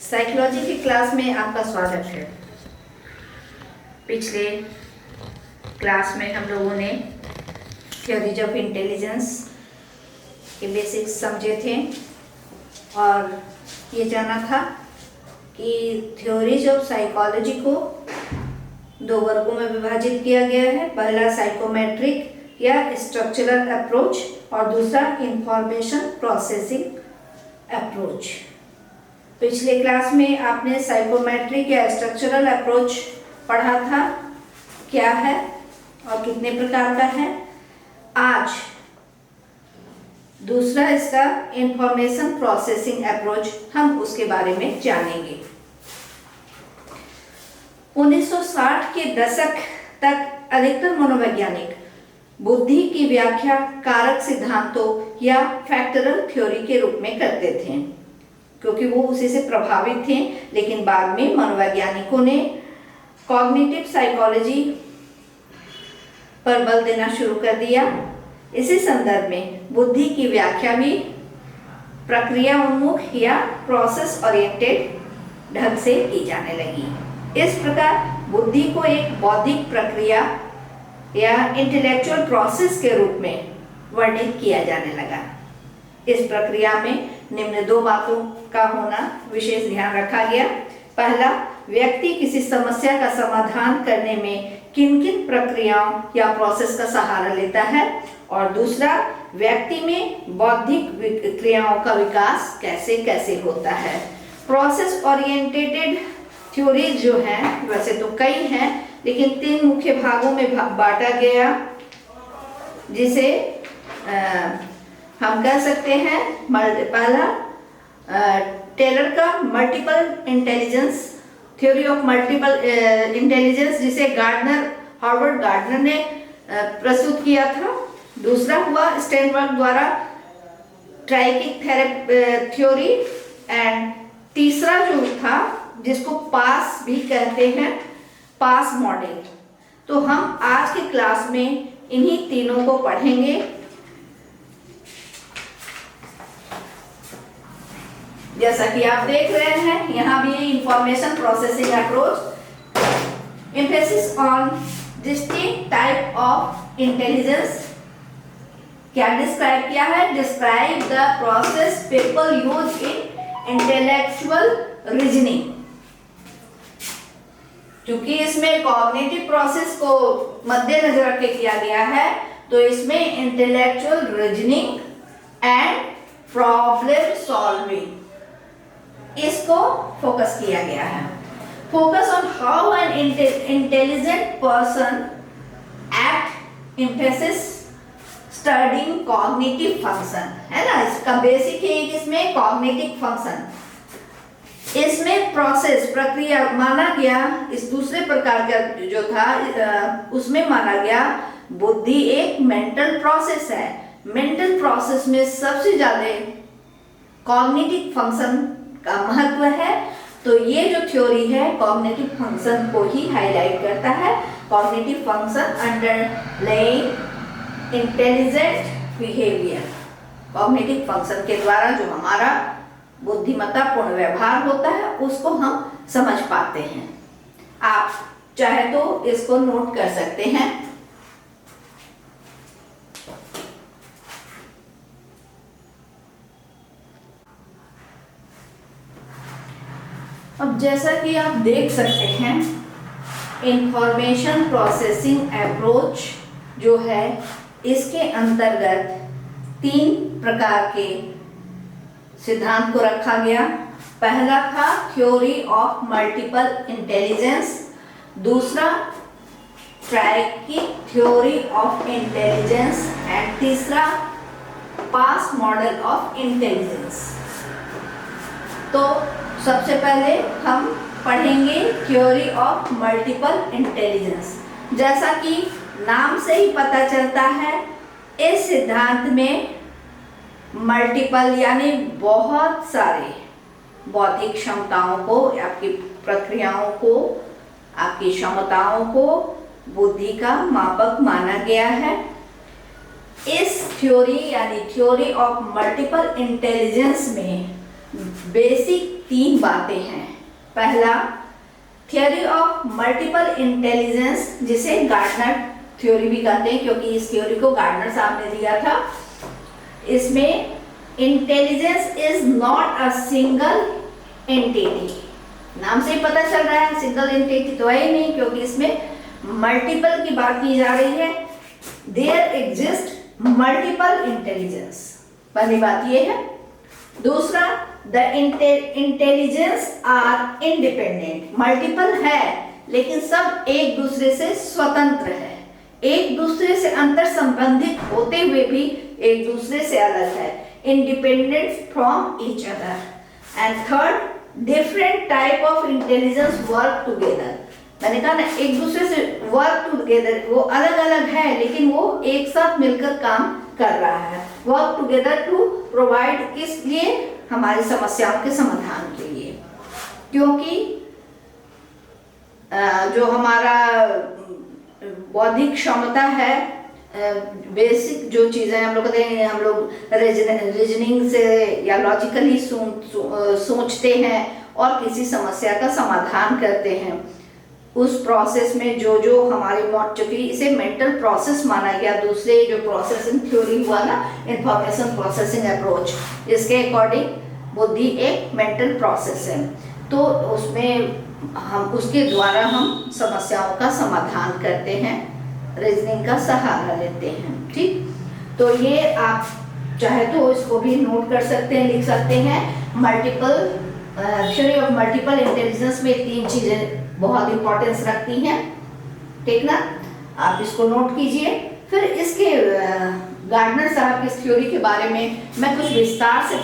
Psychology की class में आपका स्वागत है। पिछले क्लास में हम लोगों ने थ्योरीज ऑफ इंटेलिजेंस के बेसिक्स समझे थे और ये जाना था कि थ्योरीज ऑफ साइकोलॉजी को दो वर्गों में विभाजित किया गया है। पहला साइकोमेट्रिक या स्ट्रक्चरल अप्रोच और दूसरा इंफॉर्मेशन प्रोसेसिंग अप्रोच। पिछले क्लास में आपने साइकोमेट्रिक या स्ट्रक्चरल अप्रोच पढ़ा था, क्या है और कितने प्रकार का है। आज दूसरा इसका इंफॉर्मेशन प्रोसेसिंग अप्रोच, हम उसके बारे में जानेंगे। 1960 के दशक तक अधिकतर मनोवैज्ञानिक बुद्धि की व्याख्या कारक सिद्धांतों या फैक्टरल थ्योरी के रूप में करते थे, क्योंकि वो उसी से प्रभावित थे। लेकिन बाद में मनोवैज्ञानिकों ने कॉग्निटिव साइकोलॉजी पर बल देना शुरू कर दिया। इसी संदर्भ में बुद्धि की व्याख्या भी प्रक्रिया उन्मुख या प्रोसेस ओरिएंटेड ढंग से की जाने लगी। इस प्रकार बुद्धि को एक बौद्धिक प्रक्रिया या इंटेलेक्चुअल प्रोसेस के रूप में वर्णित किया जाने लगा। इस प्रक्रिया में निम्न दो बातों का होना विशेष ध्यान रखा गया। पहला, व्यक्ति किसी समस्या का समाधान करने में किन किन प्रक्रियाओं या प्रोसेस का सहारा लेता है, और दूसरा, व्यक्ति में बौद्धिक क्रियाओं का विकास कैसे कैसे होता है। प्रोसेस ओरिएंटेड थ्योरीज जो हैं, वैसे तो कई हैं, लेकिन तीन मुख्य भागों में बांटा गया, जिसे हम कह सकते हैं। पहला, टेलर का multiple intelligence, theory of multiple intelligence, जिसे हार्वर्ड गार्डनर ने प्रस्तुत किया था। दूसरा हुआ स्टेनबर्ग द्वारा ट्राइकिक थ्योरी, एंड तीसरा जो था, जिसको पास भी कहते हैं, पास मॉडल। तो हम आज की क्लास में इन्हीं तीनों को पढ़ेंगे। जैसा कि आप देख रहे हैं, यहाँ भी information processing approach, emphasis on distinct type of intelligence. क्या डिस्क्राइब किया है? Describe the process people use in intellectual reasoning. क्योंकि इसमें कॉग्निटिव प्रोसेस को मद्देनजर रख के किया गया है, तो इसमें intellectual reasoning and problem solving, इसको फोकस किया गया है। Focus on how an intelligent person act, emphasis studying cognitive function, है ना। इसका बेसिक है इसमें कॉग्निटिव फंक्शन। इसमें प्रोसेस, प्रक्रिया माना गया। इस दूसरे प्रकार का जो था, उसमें माना गया बुद्धि एक मेंटल प्रोसेस है। मेंटल प्रोसेस में सबसे ज्यादा कॉग्निटिव फंक्शन का महत्व है। तो ये जो थ्योरी है कॉग्निटिव फंक्शन को ही हाईलाइट करता है। Cognitive function underlying intelligent behaviour, cognitive function के द्वारा जो हमारा बुद्धिमत्ता पूर्ण व्यवहार होता है, उसको हम समझ पाते हैं। आप चाहे तो इसको नोट कर सकते हैं। अब जैसा कि आप देख सकते हैं, इंफॉर्मेशन प्रोसेसिंग अप्रोच जो है, इसके अंतर्गत तीन प्रकार के सिद्धांत को रखा गया। पहला था थ्योरी ऑफ मल्टीपल इंटेलिजेंस, दूसरा ट्राइकिक थ्योरी ऑफ इंटेलिजेंस, एंड तीसरा पास मॉडल ऑफ इंटेलिजेंस। तो सबसे पहले हम पढ़ेंगे थ्योरी ऑफ मल्टीपल इंटेलिजेंस। जैसा कि नाम से ही पता चलता है, इस सिद्धांत में मल्टीपल यानी बहुत सारे बौद्धिक क्षमताओं को, आपकी प्रक्रियाओं को, आपकी क्षमताओं को बुद्धि का मापक माना गया है। इस थ्योरी यानी थ्योरी ऑफ मल्टीपल इंटेलिजेंस में बेसिक 3 बातें हैं। पहला, थ्योरी ऑफ मल्टीपल इंटेलिजेंस, जिसे गार्डनर थ्योरी भी कहते हैं क्योंकि इस थ्योरी को गार्डनर साहब ने दिया था। इसमें intelligence is not a single entity, नाम से ही पता चल रहा है सिंगल एंटिटी तो है ही नहीं, क्योंकि इसमें मल्टीपल की बात की जा रही है। देयर एग्जिस्ट मल्टीपल इंटेलिजेंस, पहली बात ये है। दूसरा, the intelligence are independent, multiple है लेकिन सब एक दूसरे से स्वतंत्र है, एक दूसरे से अंतर संबंधित होते हुए भी एक दूसरे से अलग है, independent from each other. And third, different type of intelligence work together, मैंने कहा ना एक दूसरे से वर्क टुगेदर, वो अलग अलग है लेकिन वो एक साथ मिलकर काम कर रहा है। वर्क टुगेदर टू प्रोवाइड, किस लिए? हमारी समस्याओं के समाधान के लिए। क्योंकि जो हमारा बौद्धिक क्षमता है, बेसिक जो चीजें हम लोग कहते हैं, हम लोग रीजनिंग से या लॉजिकली सोचते हैं और किसी समस्या का समाधान करते हैं। उस प्रोसेस में जो जो हमारी चूंकि इसे मेंटल प्रोसेस माना गया, दूसरे जो प्रोसेसिंग थ्योरी हुआ ना, इंफॉर्मेशन प्रोसेसिंग अप्रोच, इसके अकॉर्डिंग बुद्धि एक मेंटल प्रोसेस है। तो उसमें हम उसके द्वारा हम समस्याओं का समाधान करते हैं, रीजनिंग का सहारा लेते हैं। ठीक, तो ये आप चाहे तो इसको भी नोट कर सकते हैं, लिख सकते हैं। Multiple theory of multiple intelligence में 3 चीजें बहुत इंपॉर्टेंस रखती हैं, ठीक ना? आप इसको नोट कीजिए। फिर इसके गार्डनर साहब की इस थ्योरी के बारे में मैं कुछ विस्तार से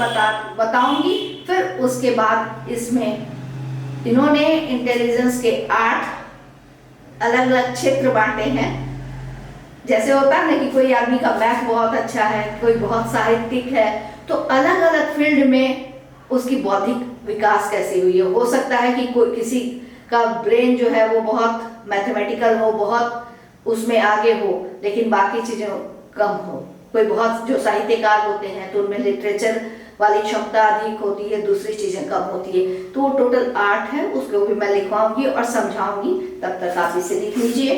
बताऊंगी। फिर उसके बाद इसमें इन्होंने इंटेलिजेंस के 8 अलग अलग क्षेत्र बांटे हैं। जैसे होता है ना कि कोई आदमी का मैथ बहुत अच्छा है, कोई बहुत साहित्यिक है, तो अलग अलग फील्ड में उसकी बौद्धिक विकास कैसे हुई है। हो सकता है कि कोई किसी का ब्रेन जो है वो बहुत मैथमेटिकल हो, बहुत उसमें आगे हो, लेकिन बाकी चीजें कम हो। कोई बहुत जो साहित्यकार होते हैं तो उनमें लिटरेचर वाली क्षमता अधिक होती है, दूसरी चीजें कम होती है। तो वो टोटल 8 है, उसको भी मैं लिखवाऊंगी और समझाऊंगी, तब तक आप इसे लिख लीजिए।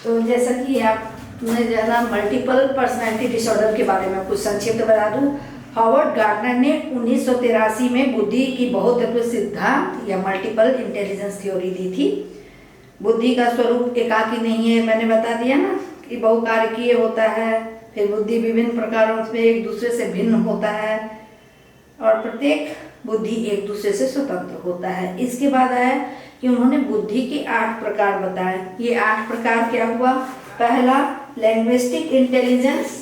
तो जैसा कि आपने जाना, मल्टीपल पर्सनैलिटी डिसऑर्डर के बारे में कुछ संक्षिप्त बता दूं। हॉवर्ड गार्डनर ने 1983 में बुद्धि की बहुत्व सिद्धांत या मल्टीपल इंटेलिजेंस थ्योरी दी थी। बुद्धि का स्वरूप एकाकी नहीं है, मैंने बता दिया ना कि बहुकारकीय होता है। फिर बुद्धि विभिन्न प्रकारों में एक दूसरे से भिन्न होता है और प्रत्येक बुद्धि एक दूसरे से स्वतंत्र होता है। इसके बाद आया कि उन्होंने बुद्धि के 8 प्रकार बताए। ये 8 प्रकार क्या हुआ? पहला, linguistic intelligence,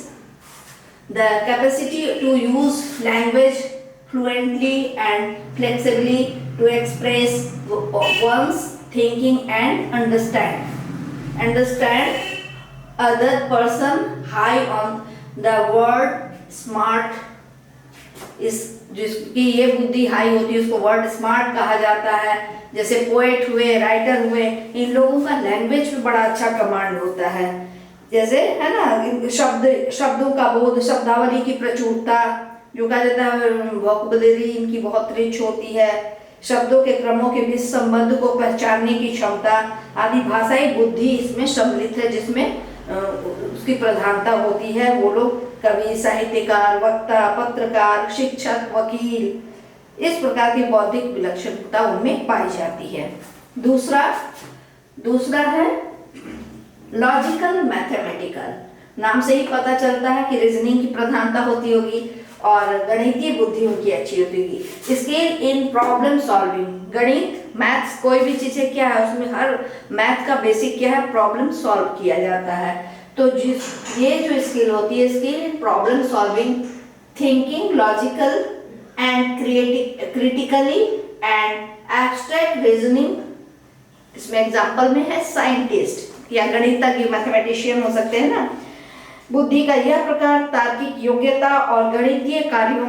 the capacity to use language fluently and flexibly to express one's thinking and understand other person high on the word smart। इस जिसकी ये बुद्धि हाई होती है उसको वर्ड स्मार्ट कहा जाता है। जैसे पोएट हुए, राइटर हुए, इन लोगों का लैंग्वेज पे बड़ा अच्छा कमांड होता है। जैसे है ना, शब्दों का बोध, शब्दावली की प्रचुरता, जो कहा जाता है वोकैबुलरी इनकी बहुत रिच होती है, शब्दों के क्रमों के बीच संबंध को पहचानने की क्षमता आदि भाषाई बुद्धि इसमें सम्मिलित है, जिसमें उसकी प्रधानता होती है। वो लोग कवि, साहित्यकार, वक्ता, पत्रकार, शिक्षक, वकील, इस प्रकार की बौद्धिक विलक्षणता उनमें पाई जाती है। दूसरा है लॉजिकल मैथमेटिकल। नाम से ही पता चलता है कि रीजनिंग की प्रधानता होती होगी और गणितीय बुद्धि उनकी अच्छी होती होगी। स्किल इन प्रॉब्लम सॉल्विंग, गणित, मैथ्स, कोई भी चीजें क्या है उसमें हर मैथ का बेसिक क्या है, प्रॉब्लम सॉल्व किया जाता है। तो ये जो स्किल होती है, skill in problem solving, thinking logical and critically and abstract reasoning. इसमें एग्जाम्पल में है साइंटिस्ट या गणितज्ञ, मैथमेटिशियन हो सकते हैं ना। बुद्धि का यह प्रकार तार्किक योग्यता और गणितीय कार्यों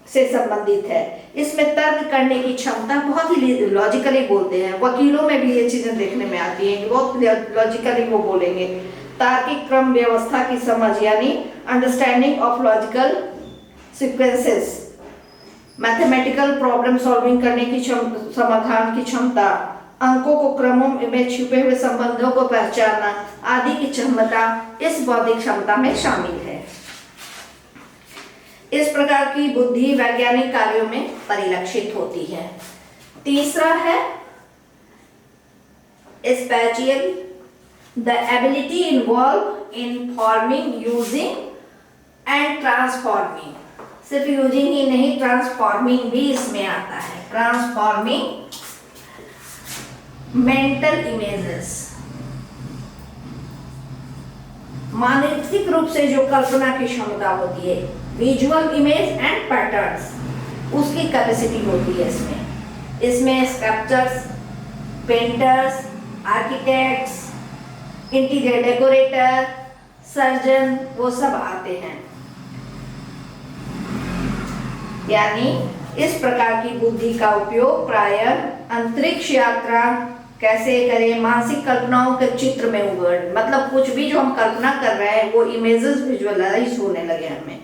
से संबंधित है। इसमें तर्क करने की क्षमता, बहुत ही लॉजिकली बोलते हैं। वकीलों में भी ये चीजें देखने में आती हैं कि बहुत लॉजिकली वो बोलेंगे। तार्किक क्रम व्यवस्था की समझ यानी understanding of logical sequences, mathematical problem solving करने की समाधान की क्षमता, अंकों को क्रमों में छुपे हुए संबंधों को पहचानना आदि की क्षमता इस बौद्धिक क्षमता में शामिल है। इस प्रकार की बुद्धि वैज्ञानिक कार्यों में परिलक्षित होती है। तीसरा है spatial, the ability involve in forming, using and transforming. सिर्फ यूजिंग ही नहीं, ट्रांसफॉर्मिंग भी इसमें आता है। ट्रांसफॉर्मिंग मेंटल इमेजेस, मानसिक रूप से जो कल्पना की क्षमता होती है, विजुअल इमेज एंड पैटर्न्स, उसकी कैपेसिटी होती है इसमें sculptures, painters, architects, interior decorator, surgeon, वो सब आते हैं। यानी इस प्रकार की बुद्धि का उपयोग प्रायः अंतरिक्ष यात्रा कैसे करें, मानसिक कल्पनाओं के चित्र में उभर, मतलब कुछ भी जो हम कल्पना कर रहे हैं वो इमेजेस विजुअलाइज होने लगे। हमें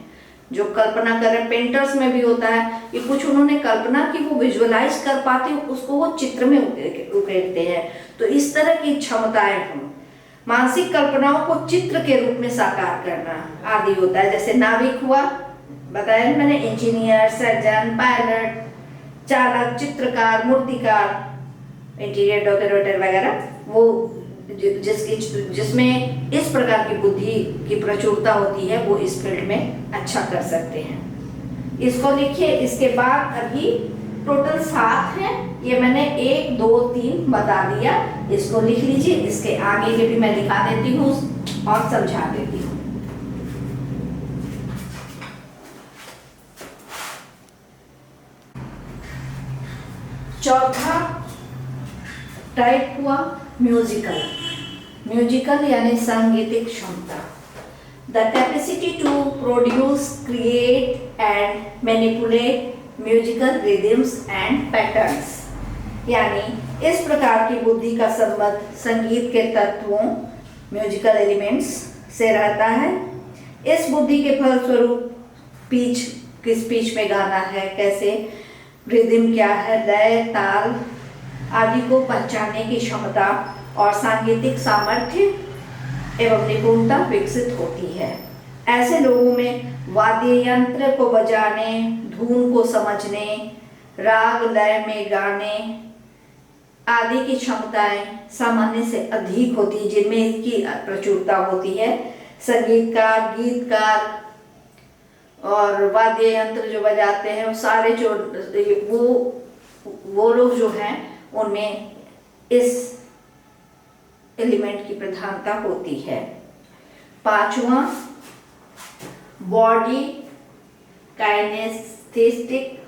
जो कल्पना कर रहे हैं, पेंटर्स में भी होता है कि कुछ उन्होंने कल्पना की, वो विजुअलाइज कर पाते हैं, उसको वो चित्र में उकेरते हैं। तो इस तरह की क्षमताएं हम मानसिक कल्पनाओं को चित्र के रूप में साकार करना आदि होता है। जैसे नाविक हुआ, बताया मैंने, इंजीनियर, सर्जन, पायलट, चालक, चित्रकार, मूर्तिकार, इंटीरियर डेकोरेटर वगैरह, वो जिसमें इस प्रकार की बुद्धि की प्रचुरता होती है, वो इस फील्ड में अच्छा कर सकते हैं। इसको लिखिए। इसके बाद अभी टोटल 7 है, ये मैंने 1, 2, 3 बता दिया। इसको लिख लीजिए, इसके आगे के भी मैं दिखा देती हूँ और समझा देती हूँ। चौथा टाइप हुआ म्यूजिकल। म्यूजिकल यानी सांगीतिक क्षमता, the capacity to produce, create and manipulate musical rhythms and patterns. यानी इस प्रकार की बुद्धि का संबंध संगीत के तत्वों, म्यूजिकल एलिमेंट्स से रहता है। इस बुद्धि के फलस्वरूप पिच, किस पिच में गाना है, कैसे, रिदम क्या है, लय, ताल आदि को पहचानने की क्षमता और सांगीतिक सामर्थ्य एवं निपुणता विकसित होती है। ऐसे लोगों में वाद्य यंत्र को बजाने, धुन को समझने, राग लय में गाने आदि की क्षमताएं सामान्य से अधिक होती है, जिनमें इसकी प्रचुरता होती है। संगीतकार, गीतकार और वाद्य यंत्र जो बजाते हैं, वो सारे जो वो लोग जो हैं, उनमें इस एलिमेंट की प्रधानता होती है। 5वां बॉडी काइनेस्थेटिक,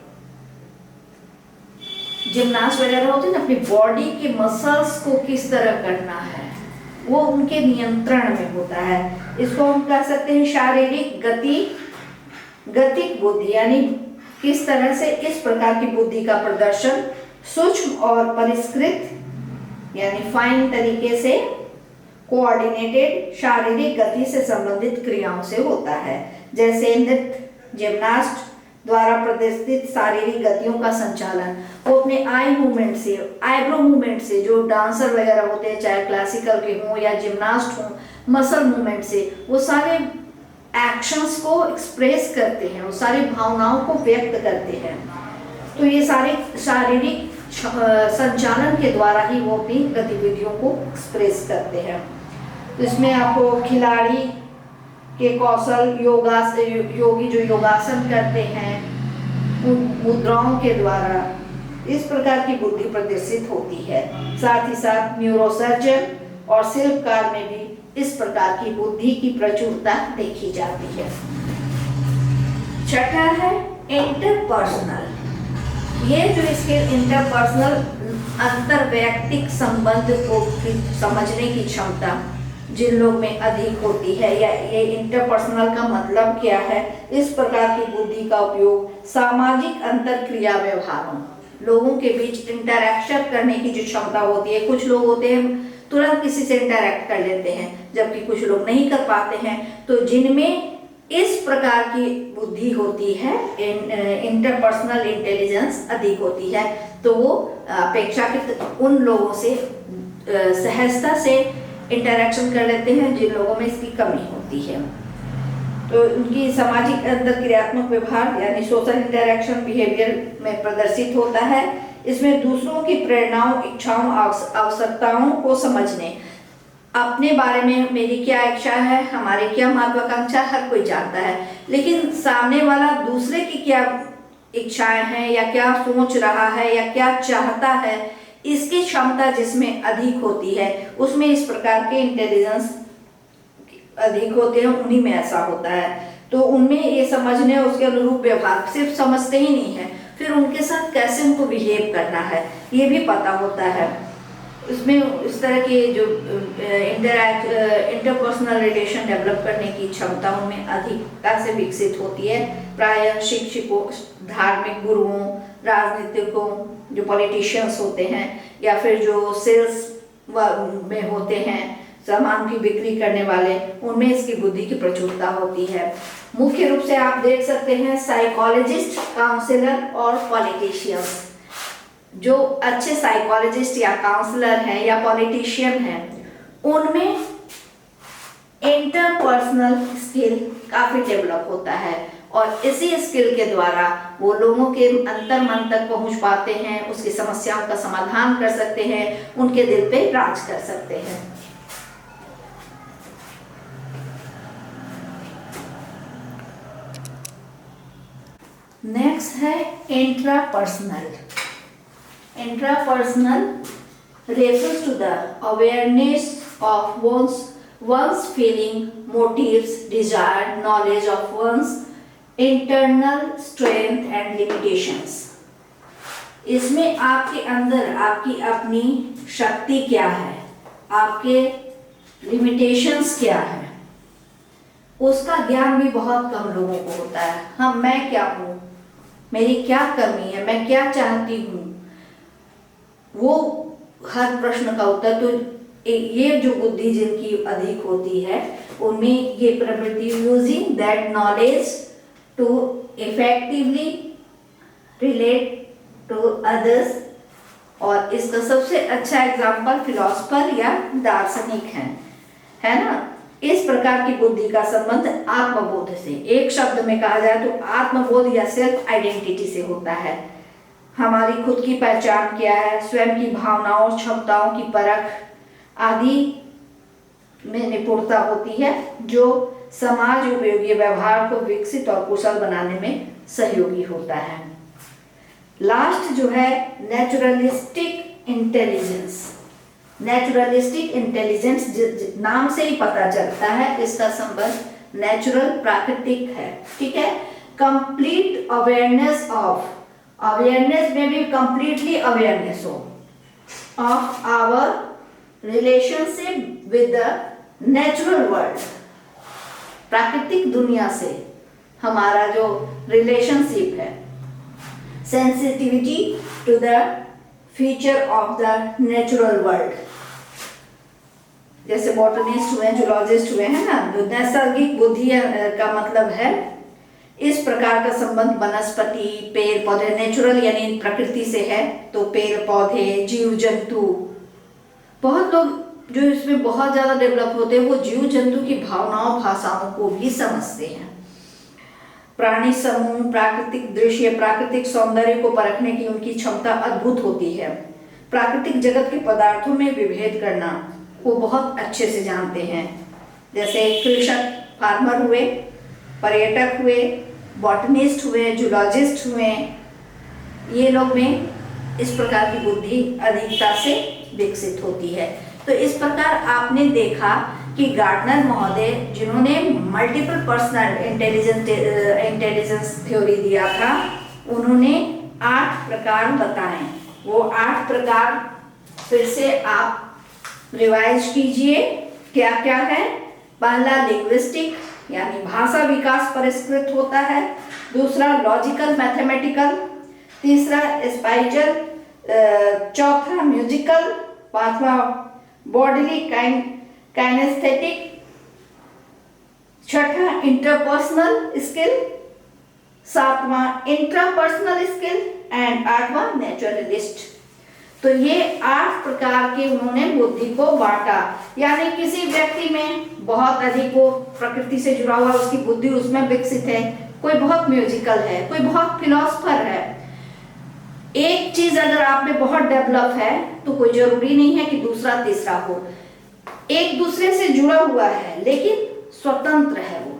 जिम्नास्ट वगैरह होते हैं ना, अपनी बॉडी के मसल्स को किस तरह करना है, वो उनके नियंत्रण में होता है। इसको हम कह सकते हैं शारीरिक गतिक बुद्धि, यानी किस तरह से इस प्रकार की बुद्धि का प्रदर्शन सूक्ष्म और परिष्कृत यानी फाइन तरीके से कोऑर्डिनेटेड शारीरिक गति से संबंधित क्रियाओं से होता है। जैसे नृत्य, जिम्नास्ट द्वारा प्रदर्शित शारीरिक गतियों का संचालन, वो अपने आई मूवमेंट से, आईब्रो मूवमेंट से, जो डांसर वगैरह होते हैं, चाहे क्लासिकल के हों या जिम्नास्ट हों, मसल मूवमेंट से वो सारे एक्शंस को एक्सप्रेस करते हैं, वो सारी भावनाओं को व्यक्त करते हैं। तो ये सारे शारीरिक संचालन के द्वारा ही वो अपनी गतिविधियों को एक्सप्रेस करते हैं। तो इसमें आपको खिलाड़ी के कौशल, योगी जो योगासन करते हैं, उन मुद्राओं के द्वारा इस प्रकार की बुद्धि प्रदर्शित होती है। साथ ही साथ न्यूरोसर्जन और शिल्पकार में भी इस प्रकार की बुद्धि की प्रचुरता देखी जाती है। छठा है इंटरपर्सनल। ये जो इसके इंटरपर्सनल अंतरवैयक्तिक संबंध को समझने की क्षमता जिन लोग में अधिक होती है, या ये इंटरपर्सनल का मतलब क्या है, इस प्रकार की बुद्धि का उपयोग सामाजिक अंतरक्रिया व्यवहारों, लोगों के बीच इंटरैक्शन करने की जो क्षमता होती है। कुछ लोग होते हैं तुरंत किसी से इंटरेक्ट कर लेते हैं, जबकि कुछ लोग नहीं कर पाते हैं। तो जिनमें इस प्रकार की बुद्धि होती है, इंटरपर्सनल इंटेलिजेंस अधिक होती है, तो वो अपेक्षाकृत उन लोगों से सहजता से इंटरेक्शन कर लेते हैं जिन लोगों में इसकी कमी होती है। तो उनकी सामाजिक अंतर क्रियात्मक व्यवहार यानी सोशल इंटरेक्शन बिहेवियर में प्रदर्शित होता है। इसमें दूसरों की प्रेरणाओं, इच्छाओं, आवश्यकताओं को समझने, अपने बारे में मेरी क्या इच्छा है, हमारी क्या महत्वाकांक्षा, हर कोई जानता है, लेकिन सामने वाला दूसरे की क्या इच्छाएं हैं या क्या सोच रहा है या क्या चाहता है, इसकी क्षमता जिसमें अधिक होती है उसमें इस प्रकार के इंटेलिजेंस अधिक होते हैं, उन्हीं में ऐसा होता है। तो उनमें ये समझने, उसके अनुरूप व्यवहार सिर्फ समझते ही नहीं है, फिर उनके साथ कैसे उनको बिहेव करना है ये भी पता होता है। इसमें इस तरह के जो इंटरपर्सनल रिलेशन डेवलप करने की क्षमता उनमें अधिकता से विकसित होती है। प्रायः शिक्षकों, धार्मिक गुरुओं, राजनीतिकों, जो पॉलिटिशियंस होते हैं, या फिर जो सेल्स में होते हैं, सामान की बिक्री करने वाले, उनमें इसकी बुद्धि की प्रचुरता होती है। मुख्य रूप से आप देख सकते हैं साइकोलॉजिस्ट, काउंसलर और पॉलिटिशियंस। जो अच्छे साइकोलॉजिस्ट या काउंसलर हैं या पॉलिटिशियन हैं, उनमें इंटरपर्सनल स्किल काफी डेवलप होता है और इसी स्किल के द्वारा वो लोगों के अंतर मन तक पहुंच पाते हैं, उसकी समस्याओं का समाधान कर सकते हैं, उनके दिल पे राज कर सकते हैं। नेक्स्ट है intrapersonal. Intrapersonal refers to the awareness of one's feeling, motives, desire, knowledge of one's internal strength and limitations. इसमें आपके अंदर आपकी अपनी शक्ति क्या है, आपके लिमिटेशंस क्या है, उसका ज्ञान भी बहुत कम लोगों को होता है। हाँ, मैं क्या हूँ, मेरी क्या कमी है, मैं क्या चाहती हूँ, वो हर प्रश्न का उत्तर। तो ये जो बुद्धि जिनकी अधिक होती है, उनमें ये प्रवृत्ति using that knowledge to effectively relate to others, और इसका सबसे अच्छा एग्जाम्पल फिलोसफर या दार्शनिक है ना। इस प्रकार की बुद्धि का संबंध आत्मबोध से, एक शब्द में कहा जाए तो आत्मबोध या सेल्फ आइडेंटिटी से होता है। हमारी खुद की पहचान क्या है, स्वयं की भावनाओं, क्षमताओं की परख आदि में निपुणता होती है, जो समाज उपयोगी व्यवहार को विकसित और कुशल बनाने में सहयोगी होता है। लास्ट जो है नेचुरलिस्टिक इंटेलिजेंस। नेचुरलिस्टिक इंटेलिजेंस नाम से ही पता चलता है, इसका संबंध नेचुरल, प्राकृतिक है। ठीक है, कंप्लीट अवेयरनेस ऑफ, अवेयरनेस में भी कंप्लीटली अवेयरनेस हो of our relationship with the natural world, प्राकृतिक दुनिया से हमारा जो रिलेशनशिप है, sensitivity to the feature of the natural world. जैसे बॉटनिस्ट हुए, जूलॉजिस्ट हुए हैं ना, जो नैसर्गिक बुद्धि का मतलब है इस प्रकार का संबंध वनस्पति, पेड़ पौधे, नेचुरल यानी प्रकृति से है, तो पेड़ पौधे, जीव जंतु, बहुत लोग जो इसमें बहुत ज्यादा डेवलप होते हैं वो जीव जंतु की भावनाओं, भाषाओं को भी समझते हैं। प्राणी समूह, प्राकृतिक दृश्य, प्राकृतिक सौंदर्य को परखने की उनकी क्षमता अद्भुत होती है। प्राकृतिक जगत के पदार्थों में विभेद करना वो बहुत अच्छे से जानते हैं। जैसे कृषक, फार्मर हुए, पर्यटक हुए, बॉटनिस्ट हुए, जूलॉजिस्ट हुए, ये लोग में इस प्रकार की बुद्धि अधिकता से विकसित होती है। तो इस प्रकार आपने देखा कि गार्डनर महोदय, जिन्होंने मल्टीपल पर्सनल इंटेलिजेंस थ्योरी दिया था, उन्होंने 8 प्रकार बताए। वो 8 प्रकार फिर से आप रिवाइज कीजिए, क्या क्या है। पहला लिंग्विस्टिक यानी भाषा विकास परिष्कृत होता है। दूसरा लॉजिकल मैथमेटिकल, तीसरा स्पाइचल, चौथा म्यूजिकल, पांचवा बॉडीली काइनेस्थेटिक, छठा इंटरपर्सनल स्किल, सातवां इंट्रापर्सनल स्किल एंड आठवां नेचुरलिस्ट। तो ये 8 प्रकार के उन्होंने बुद्धि को बांटा। यानी किसी व्यक्ति में बहुत अधिक वो प्रकृति से जुड़ा हुआ, उसकी बुद्धि उसमें विकसित है, कोई बहुत म्यूजिकल है, कोई बहुत फिलोसफर है। एक चीज अगर आप में बहुत डेवलप है तो कोई जरूरी नहीं है कि दूसरा तीसरा हो। एक दूसरे से जुड़ा हुआ है लेकिन स्वतंत्र है वो।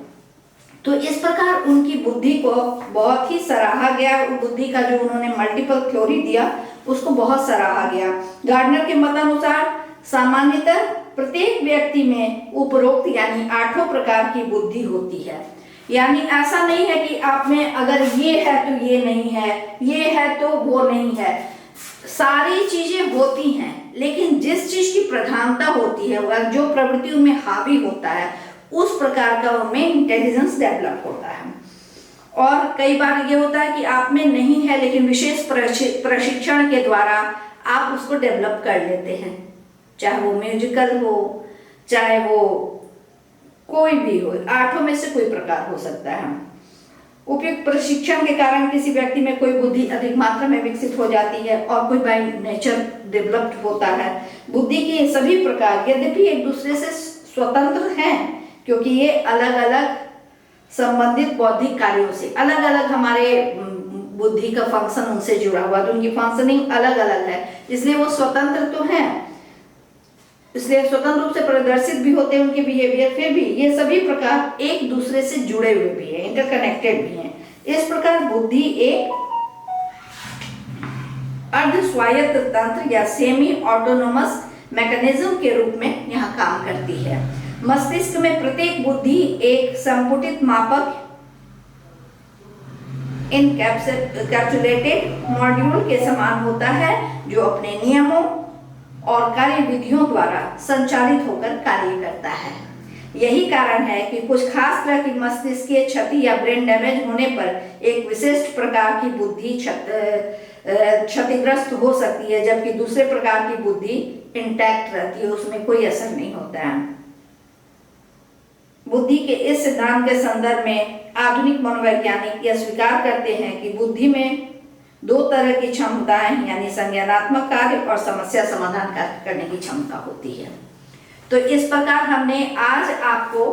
तो इस प्रकार उनकी बुद्धि को बहुत ही सराहा गया। बुद्धि का जो उन्होंने मल्टीपल थ्योरी दिया उसको बहुत सराहा गया। गार्डनर के मतानुसार सामान्यतः प्रत्येक व्यक्ति में उपरोक्त यानी 8 प्रकार की बुद्धि होती है। यानी ऐसा नहीं है कि आप में अगर ये है तो ये नहीं है, ये है तो वो नहीं है। सारी चीजें होती हैं लेकिन जिस चीज की प्रधानता होती है वह जो प्रवृत्तियों में हावी होता है उस प्रकार का उनमें इंटेलिजेंस डेवलप होता है। और कई बार ये होता है कि आप में नहीं है लेकिन विशेष प्रशिक्षण के द्वारा आप उसको डेवलप कर लेते हैं, चाहे वो म्यूजिकल हो, चाहे वो कोई भी हो। 8 में से कोई प्रकार हो सकता है। उपयुक्त प्रशिक्षण के कारण किसी व्यक्ति में कोई बुद्धि अधिक मात्रा में विकसित हो जाती है और कोई बाय नेचर डेवलप्ड होता है। बुद्धि के सभी प्रकार यद्यपि एक दूसरे से स्वतंत्र हैं क्योंकि ये अलग अलग संबंधित बौद्धिक कार्यों से अलग अलग हमारे बुद्धि का फंक्शन उनसे जुड़ा हुआ, तो उनकी फंक्शनिंग अलग अलग है, इसलिए वो स्वतंत्र तो हैं, इसलिए स्वतंत्र रूप से प्रदर्शित भी होते हैं उनके बिहेवियर। फिर भी ये सभी प्रकार एक दूसरे से जुड़े हुए भी हैं, इंटरकनेक्टेड भी हैं। इस प्रकार बुद्धि एक अर्ध स्वायत्त तंत्र या सेमी ऑटोनोमस मैकेनिज्म के रूप में यहाँ काम करती है। मस्तिष्क में प्रत्येक बुद्धि एक संपुटित मापक इनकैप्सुलेटेड मॉड्यूल के समान होता है जो अपने नियमों और कार्यविधियों द्वारा संचालित होकर कार्य करता है। यही कारण है कि कुछ खास तरह की मस्तिष्कीय क्षति या ब्रेन डैमेज होने पर एक विशिष्ट प्रकार की बुद्धि क्षतिग्रस्त हो सकती है जबकि दूसरे प्रकार की बुद्धि इंटैक्ट रहती है, उसमें कोई असर नहीं होता है। बुद्धि के इस सिद्धांत के संदर्भ में आधुनिक मनोवैज्ञानिक यह स्वीकार करते हैं कि बुद्धि में 2 तरह की क्षमताएं यानी संज्ञानात्मक कार्य और समस्या समाधान कार्य करने की क्षमता होती है। तो इस प्रकार हमने आज आपको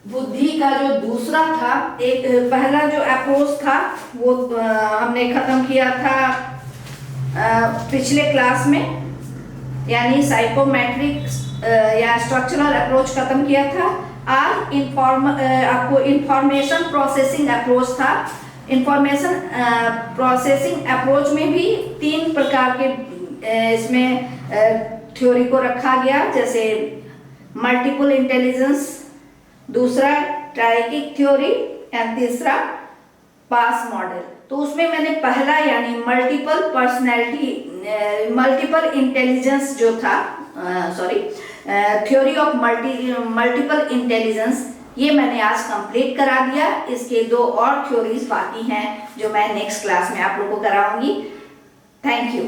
बुद्धि का जो दूसरा था, एक पहला जो अप्रोच था वो हमने खत्म किया था पिछले क्लास में, यानी साइकोमेट्रिक या स्ट्रक्चरल अप्रोच खत्म किया था। आज आपको इंफॉर्मेशन प्रोसेसिंग अप्रोच था। इंफॉर्मेशन प्रोसेसिंग अप्रोच में भी 3 प्रकार के इसमें थ्योरी को रखा गया, जैसे मल्टीपल इंटेलिजेंस, दूसरा ट्राइकिक थ्योरी एंड तीसरा पास मॉडल। तो उसमें मैंने पहला यानी मल्टीपल इंटेलिजेंस जो था, थ्योरी ऑफ मल्टीपल इंटेलिजेंस, ये मैंने आज कंप्लीट करा दिया। इसके 2 और थ्योरीज बाकी हैं जो मैं नेक्स्ट क्लास में आप लोगों को कराऊंगी। Thank you.